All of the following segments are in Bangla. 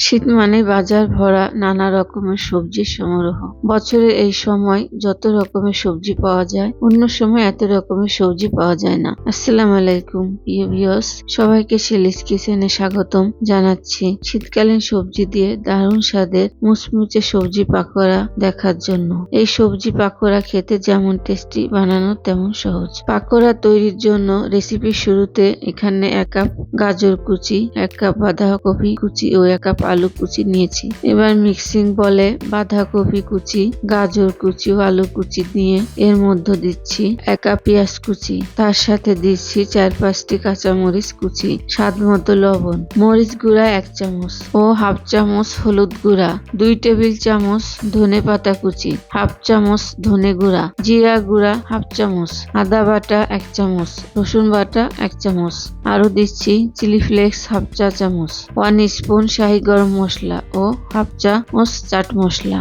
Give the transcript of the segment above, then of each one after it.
শীত মানে বাজার ভরা নানা রকমের সবজির সমারোহ। বছরের এই সময় যত রকমের সবজি পাওয়া যায়, অন্য সময় এত রকমের সবজি পাওয়া যায় না। আসসালামু আলাইকুম প্রিয় ভিউয়ার্স, সবাইকে শেলিস কিচেনে স্বাগতম জানাচ্ছি শীতকালীন সবজি দিয়ে দারুণ স্বাদের মুচমুচে সবজি পাকোড়া দেখার জন্য। এই সবজি পাকোড়া খেতে যেমন টেস্টি, বানানো তেমন সহজ। পাকোড়া তৈরির জন্য রেসিপির শুরুতে এখানে 1 কাপ গাজর কুচি, 1 কাপ বাঁধাকপি কুচি ও 1 কাপ আলু কুচি নিয়েছি। এবার মিক্সিং বলে বাঁধাকপি কুচি, গাজর কুচি ও আলু কুচি দিয়ে এর মধ্যে দিচ্ছি 1 কাপ পেঁয়াজ কুচি, তার সাথে দিচ্ছি 4-5টি কাঁচামরিচ কুচি, স্বাদ মতো লবণ, মরিচ গুঁড়া 1 চামচ ও হাফ চামচ হলুদ গুঁড়া, 2 টেবিল চামচ ধনে পাতা কুচি, হাফ চামচ ধনে গুঁড়া, জিরা গুঁড়া হাফ চামচ, আদা বাটা 1 চামচ, রসুন বাটা 1 চামচ, আরো দিচ্ছি চিলি ফ্লেক্স হাফ চা চামচ, 1 স্পুন শাহি গরম মশলা ও হাফ চামচ চাট মশলা,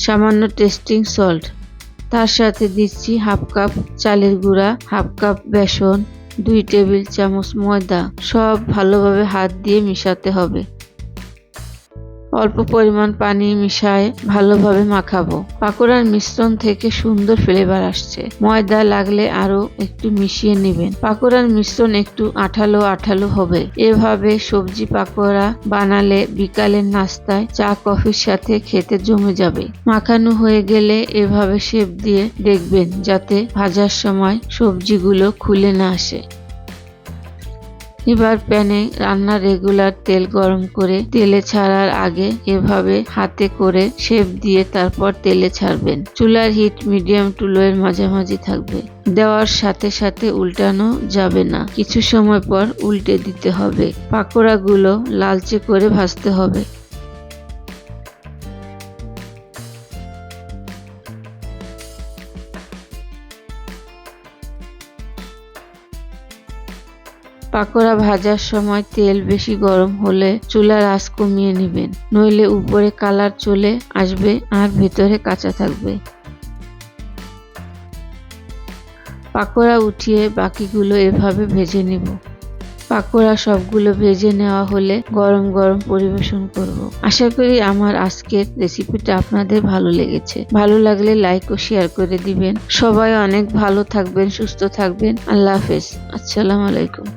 সামান্য টেস্টিং সল্ট। তার সাথে দিচ্ছি হাফ কাপ চালের গুঁড়া, হাফ কাপ বেসন, 2 টেবিল চামচ ময়দা। সব ভালোভাবে হাত দিয়ে মিশাতে হবে। অল্প পরিমাণ পানি মিশায়ে ভালোভাবে মাখাবো। পাকোড়ার মিশ্রণ থেকে সুন্দর ফ্লেভার আসছে। ময়দা লাগলে আরো একটু মিশিয়ে নেবেন। পাকোড়ার মিশ্রণ একটু আঠালো আঠালো হবে। এভাবে সবজি পাকোড়া বানালে বিকালের নাস্তায় চা কফির সাথে খেতে জমে যাবে। মাখানো হয়ে গেলে এভাবে শেপ দিয়ে দেখবেন যাতে ভাজার সময় সবজিগুলো খুলে না আসে। এবার প্যানে রান্নার রেগুলার তেল গরম করে তেলে ছাড়ার আগে এভাবে হাতে করে শেপ দিয়ে তারপর তেলে ছাড়বেন। চুলার হিট মিডিয়াম টু লো এর মাঝামাঝি থাকবে। দেওয়ার সাথে সাথে উল্টানো যাবে না, কিছু সময় পর উল্টে দিতে হবে। পাকোড়াগুলো লালচে করে ভাজতে হবে। পাকোড়া ভাজার সময় তেল বেশি গরম হলে চুলার আঁচ কমিয়ে নেবেন, নইলে উপরে কালার চলে আসবে আর ভেতরে কাঁচা থাকবে। পাকোড়া উঠিয়ে বাকিগুলো এভাবে ভেজে নেব। পাকোড়া সবগুলো ভেজে নেওয়া হলে গরম গরম পরিবেশন করব। আশা করি আমার আজকের রেসিপিটা আপনাদের ভালো লেগেছে। ভালো লাগলে লাইক ও শেয়ার করে দিবেন। সবাই অনেক ভালো থাকবেন, সুস্থ থাকবেন। আল্লাহ হাফেজ। আসসালামু আলাইকুম।